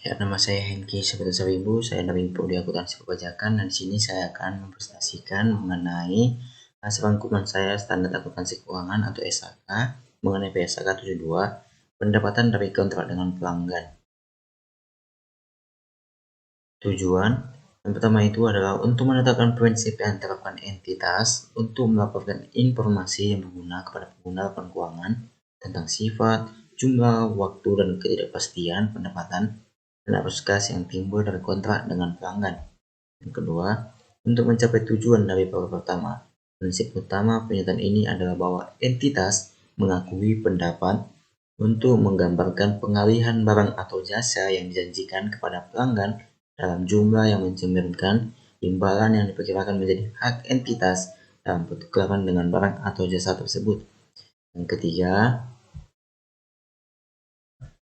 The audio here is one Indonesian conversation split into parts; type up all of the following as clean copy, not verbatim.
Ya, nama saya Hengki seperti Seribu. Saya dari Prodi Akuntansi Perpajakan, dan di sini saya akan mempresentasikan mengenai hasil rangkuman saya standar akuntansi keuangan atau SAK mengenai PSAK 72, pendapatan dari kontrak dengan pelanggan. Tujuan yang pertama itu adalah untuk menetapkan prinsip yang diterapkan entitas untuk melaporkan informasi yang berguna kepada pengguna laporan keuangan tentang sifat, jumlah, waktu, dan ketidakpastian pendapatan dan arus kas yang timbul dari kontrak dengan pelanggan. Yang kedua, untuk mencapai tujuan dari poin pertama, prinsip utama pernyataan ini adalah bahwa entitas mengakui pendapat untuk menggambarkan pengalihan barang atau jasa yang dijanjikan kepada pelanggan dalam jumlah yang mencerminkan imbalan yang diperkirakan menjadi hak entitas dalam pertukaran dengan barang atau jasa tersebut. Yang ketiga,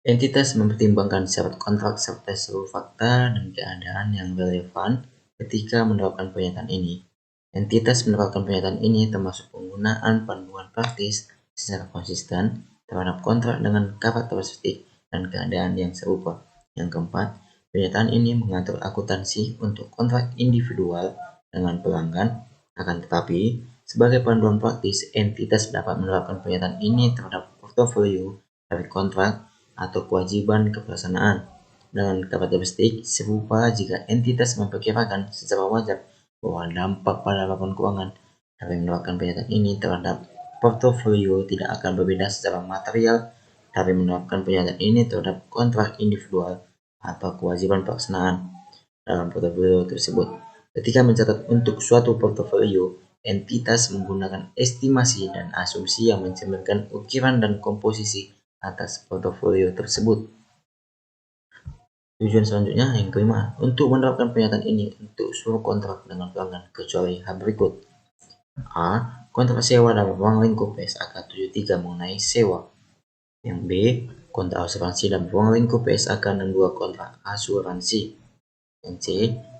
entitas mempertimbangkan syarat kontrak serta seluruh fakta dan keadaan yang relevan ketika menerapkan pernyataan ini. Entitas menerapkan pernyataan ini termasuk penggunaan panduan praktis secara konsisten terhadap kontrak dengan karakteristik dan keadaan yang serupa. Yang keempat, pernyataan ini mengatur akuntansi untuk kontrak individual dengan pelanggan. Akan tetapi, sebagai panduan praktis, entitas dapat menerapkan pernyataan ini terhadap portofolio dari kontrak atau kewajiban kepelaksanaan dengan karakteristik serupa jika entitas memperkirakan secara wajar bahwa dampak pada laporan keuangan dari menerapkan pernyataan ini terhadap portofolio tidak akan berbeda secara material dari menerapkan pernyataan ini terhadap kontrak individual atau kewajiban pelaksanaan dalam portofolio tersebut. Ketika mencatat untuk suatu portofolio, entitas menggunakan estimasi dan asumsi yang mencerminkan ukiran dan komposisi atas portofolio tersebut. Tujuan selanjutnya yang kelima, untuk menerapkan pernyataan ini untuk seluruh kontrak dengan pelanggan kecuali hal berikut. A. Kontrak sewa dalam ruang lingkup PSAK 73 mengenai sewa. Yang B. Kontrak asuransi dalam ruang lingkup PSAK 62 kontrak asuransi. Yang C.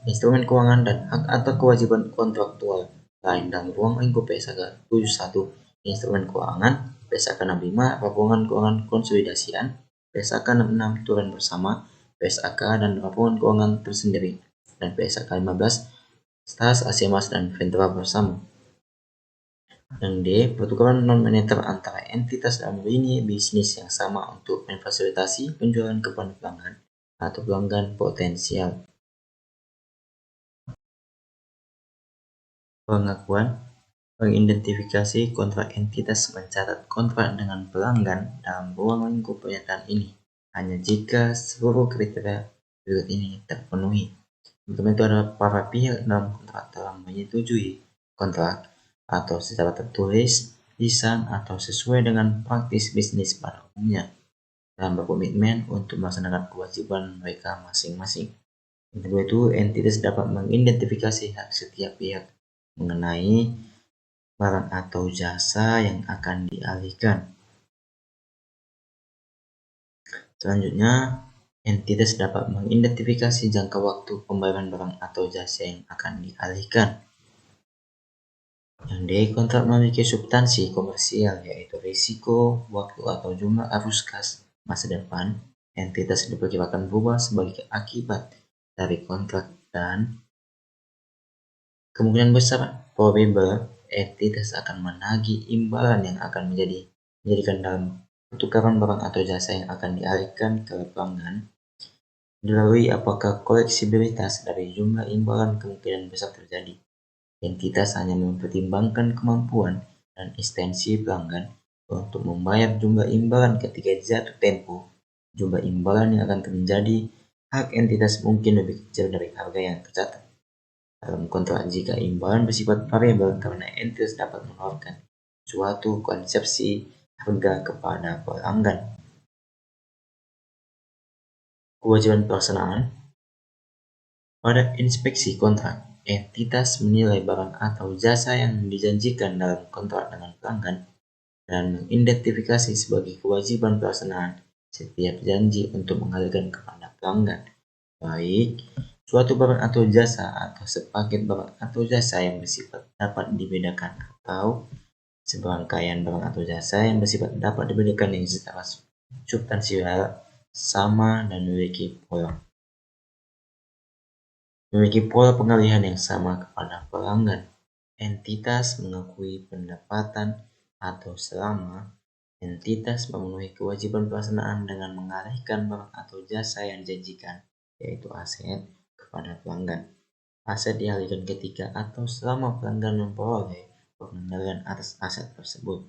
Instrumen keuangan dan hak atau kewajiban kontraktual lain dalam ruang lingkup PSAK 71 instrumen keuangan, PSAK 65 laporan keuangan konsolidasian, PSAK 66 turun bersama, PSAK dan laporan keuangan tersendiri, dan PSAK 15 stas Asimas dan Ventura bersama. Yang D. Pertukaran non-moneter antara entitas dalam lini bisnis yang sama untuk memfasilitasi penjualan kepada pelanggan atau pelanggan potensial. Pengakuan mengidentifikasi kontrak entitas mencatat kontrak dengan pelanggan dalam ruang lingkup pernyataan ini hanya jika seluruh kriteria berikut ini terpenuhi. Pertama itu adalah para pihak dalam kontrak telah menyetujui kontrak atau secara tertulis, lisan, atau sesuai dengan praktis bisnis pada umumnya dan berkomitmen untuk melaksanakan kewajiban mereka masing-masing. Yang kedua itu, entitas dapat mengidentifikasi hak setiap pihak mengenai barang atau jasa yang akan dialihkan. Selanjutnya, entitas dapat mengidentifikasi jangka waktu pembayaran barang atau jasa yang akan dialihkan. Yang D. Kontrak memiliki substansi komersial, yaitu risiko, waktu, atau jumlah arus kas masa depan. Entitas diperkirakan berubah sebagai akibat dari kontrak dan kemungkinan besar probable entitas akan menagih imbalan yang akan menjadikan dalam pertukaran barang atau jasa yang akan dialihkan ke pelanggan. Dilalui apakah koleksibilitas dari jumlah imbalan kemungkinan besar terjadi. Entitas hanya mempertimbangkan kemampuan dan ekstensi pelanggan untuk membayar jumlah imbalan ketika jatuh tempo. Jumlah imbalan yang akan terjadi hak entitas mungkin lebih kecil dari harga yang tercatat dalam kontrak jika imbalan bersifat variabel karena entitas dapat menawarkan suatu konsepsi harga kepada pelanggan. Kewajiban pelaksanaan. Pada inspeksi kontrak, entitas menilai barang atau jasa yang dijanjikan dalam kontrak dengan pelanggan dan mengidentifikasi sebagai kewajiban pelaksanaan setiap janji untuk mengalihkan kepada pelanggan, baik suatu barang atau jasa atau sepaket barang atau jasa yang bersifat dapat dibedakan atau serangkaian barang atau jasa yang bersifat dapat dibedakan yang secara substansial sama, dan memiliki pola pengalihan yang sama kepada pelanggan. Entitas mengakui pendapatan atau selama entitas memenuhi kewajiban pelaksanaan dengan mengalihkan barang atau jasa yang dijanjikan, yaitu aset, kepada pelanggan. Aset dialihkan ketika atau selama pelanggan memperoleh pengendalian atas aset tersebut.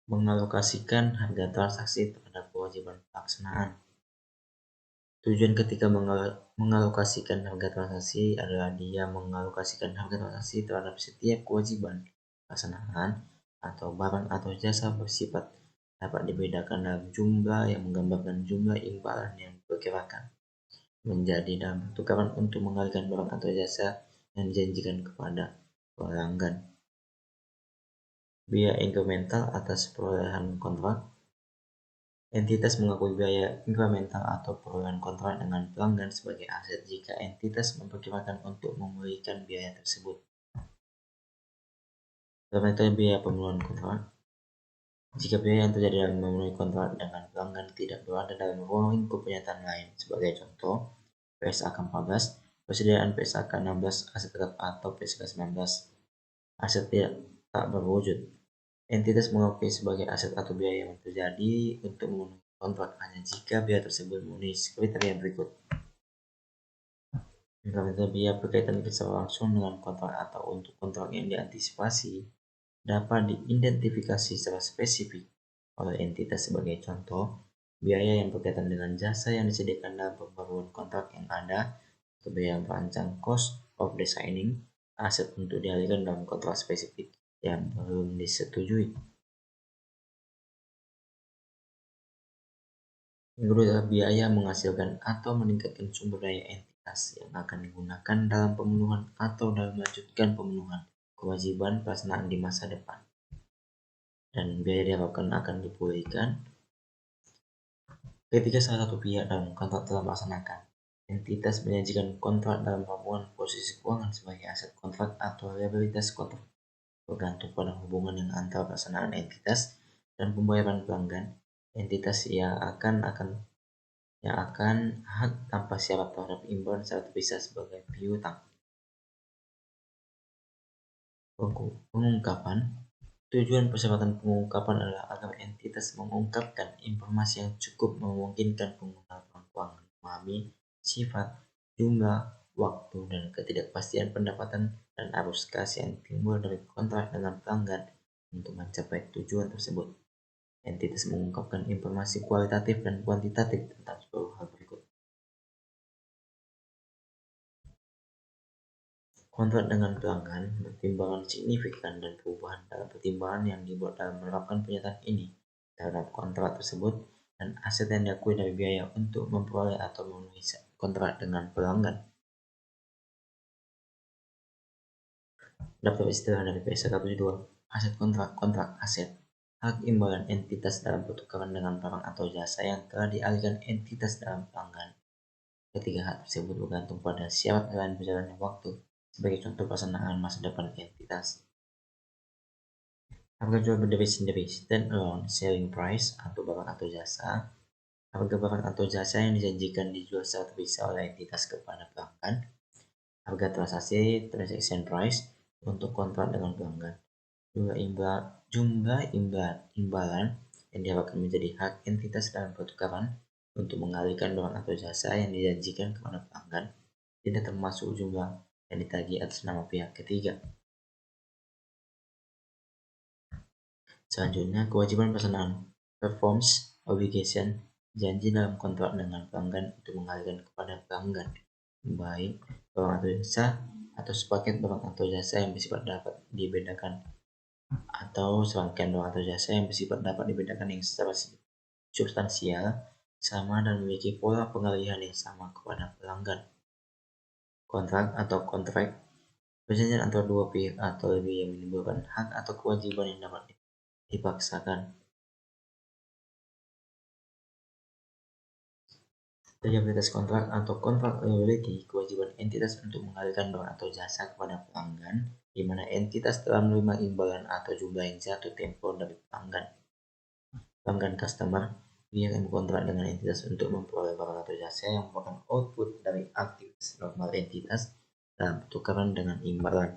Mengalokasikan harga transaksi terhadap kewajiban pelaksanaan. Tujuan ketika mengalokasikan harga transaksi adalah dia mengalokasikan harga transaksi terhadap setiap kewajiban pelaksanaan atau barang atau jasa bersifat dapat dibedakan dalam jumlah yang menggambarkan jumlah imbalan yang diperkirakan menjadi dalam pertukaran untuk mengalihkan barang atau jasa yang dijanjikan kepada pelanggan. Biaya incremental atas perolehan kontrak. Entitas mengakui biaya incremental atau perolehan kontrak dengan pelanggan sebagai aset jika entitas memperkirakan untuk memulihkan biaya tersebut. Parameter biaya pemenuhan kontrak. Jika biaya yang terjadi dalam memenuhi kontrak dengan pelanggan tidak berada dalam rolling pernyataan lain, sebagai contoh PSAK 14, persediaan PSAK 16, aset tetap atau PSAK 19, aset tak berwujud. Entitas mengakui sebagai aset atau biaya yang terjadi untuk memenuhi kontrak hanya jika biaya tersebut memenuhi kriteria berikut. Parameter biaya berkaitan secara langsung dengan kontrak atau untuk kontrak yang diantisipasi dapat diidentifikasi secara spesifik oleh entitas sebagai contoh, biaya yang berkaitan dengan jasa yang disediakan dalam pembaruan kontrak yang ada, atau biaya yang merancang cost of designing aset untuk dialihkan dalam kontrak spesifik yang belum disetujui. Yang kedua adalah biaya menghasilkan atau meningkatkan sumber daya entitas yang akan digunakan dalam pemenuhan atau dalam melanjutkan pemenuhan kewajiban pelaksanaan di masa depan. Dan biaya diharapkan akan dipulihkan ketika salah satu pihak dalam kontrak telah melaksanakan. Entitas menyajikan kontrak dalam hubungan posisi keuangan sebagai aset kontrak atau liabilitas kontrak, bergantung pada hubungan yang antara pelaksanaan entitas dan pembayaran pelanggan. Entitas yang akan hak tanpa syarat terhadap imbalan secara terpisah sebagai piutang. Pengungkapan. Tujuan persyaratan pengungkapan adalah agar entitas mengungkapkan informasi yang cukup memungkinkan pengguna keuangan memahami sifat, jumlah, waktu, dan ketidakpastian pendapatan dan arus kas yang timbul dari kontrak dengan pelanggan untuk mencapai tujuan tersebut. Entitas mengungkapkan informasi kualitatif dan kuantitatif tentang seluruh hal berikut. Kontrak dengan pelanggan, pertimbangan signifikan dan perubahan dalam pertimbangan yang dibuat dalam menerapkan pernyataan ini terhadap kontrak tersebut dan aset yang diakui dari biaya untuk memperoleh atau memenuhi kontrak dengan pelanggan. Daftar istilah dari PSAK 72. Aset kontrak aset, hak imbalan entitas dalam pertukaran dengan barang atau jasa yang telah dialihkan entitas dalam pelanggan. Ketiga hak tersebut bergantung pada syarat lain berjalannya waktu, sebagai contoh pelaksanaan masa depan entitas. Harga jual berdiri sendiri, stand alone selling price atau barang atau jasa. Harga barang atau jasa yang dijanjikan dijual secara terpisah oleh entitas kepada pelanggan. Harga transaksi transaction price untuk kontrak dengan pelanggan. Jumlah imbalan yang diharapkan menjadi hak entitas dalam pertukaran untuk mengalihkan barang atau jasa yang dijanjikan kepada pelanggan tidak termasuk jumlah yang ditagih atas nama pihak ketiga. Selanjutnya, kewajiban pelaksanaan performance obligation, janji dalam kontrak dengan pelanggan untuk mengalihkan kepada pelanggan, baik barang atau jasa atau sepaket barang atau jasa yang bersifat dapat dibedakan atau serangkaian barang atau jasa yang bersifat dapat dibedakan yang secara substansial sama dan memiliki pola pengalihan yang sama kepada pelanggan. Kontrak atau kontrak, perjanjian antara dua pihak atau lebih yang menimbulkan hak atau kewajiban yang dapat dipaksakan. Liabilitas kontrak atau kontrak liability, kewajiban entitas untuk mengalihkan barang atau jasa kepada pelanggan, di mana entitas telah menerima imbalan atau jumlah yang jatuh tempo dari pelanggan. pelanggan customer, dia akan berkontrak dengan entitas untuk memperoleh barang atau jasa yang merupakan output dari aktivitas normal entitas dalam pertukaran dengan imbalan.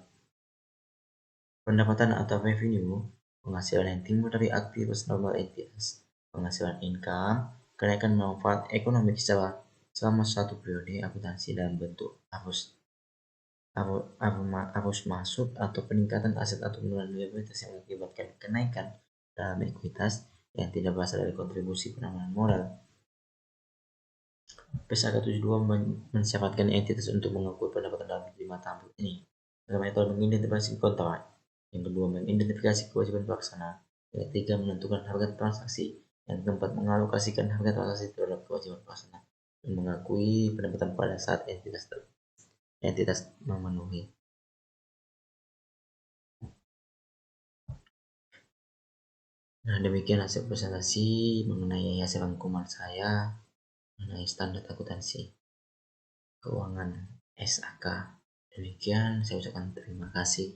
Pendapatan atau revenue, penghasilan yang timbul dari aktivitas normal entitas, penghasilan income, kenaikan manfaat ekonomi selama suatu periode akuntansi dalam bentuk arus masuk atau peningkatan aset atau penurunan liabilitas yang mengakibatkan kenaikan dalam ekuitas yang tidak berasal dari kontribusi penambahan modal. PSAK 72 mensyaratkan entitas untuk mengakui pendapatan dalam 5 tahap ini. Pertama itu mengidentifikasi kontrak. Yang kedua, mengidentifikasi kewajiban pelaksana. Yang ketiga, menentukan harga transaksi. Yang keempat, mengalokasikan harga transaksi terhadap kewajiban pelaksana dan mengakui pendapatan pada saat entitas memenuhi. Nah, demikian hasil presentasi mengenai hasil rangkuman saya mengenai standar akuntansi keuangan SAK. Demikian saya ucapkan terima kasih.